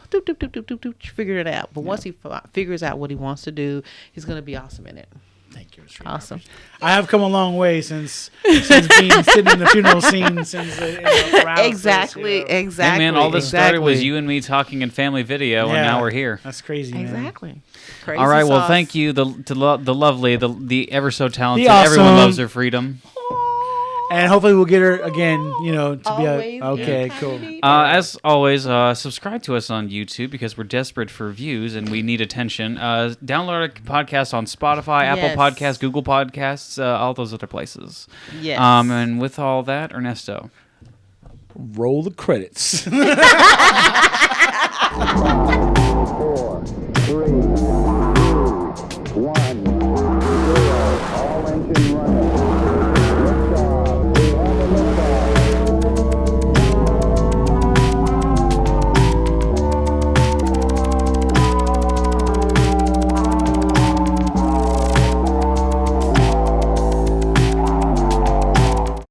figured it out. But once he figures out what he wants to do, he's gonna be awesome in it. Thank you. Awesome. I have come a long way since being sitting in the funeral scene since exactly. Hey man, all this started was you and me talking in family video, and now we're here. That's crazy, man. Exactly. Crazy all right, sauce. well, thank you, the lovely, the ever so talented. Awesome. Everyone loves her Freedom. And hopefully we'll get her again, you know, to always be okay, cool. As always, subscribe to us on YouTube because we're desperate for views and we need attention. Download our podcast on Spotify, Apple Podcasts, Google Podcasts, all those other places. Yes. And with all that, Ernesto. Roll the credits.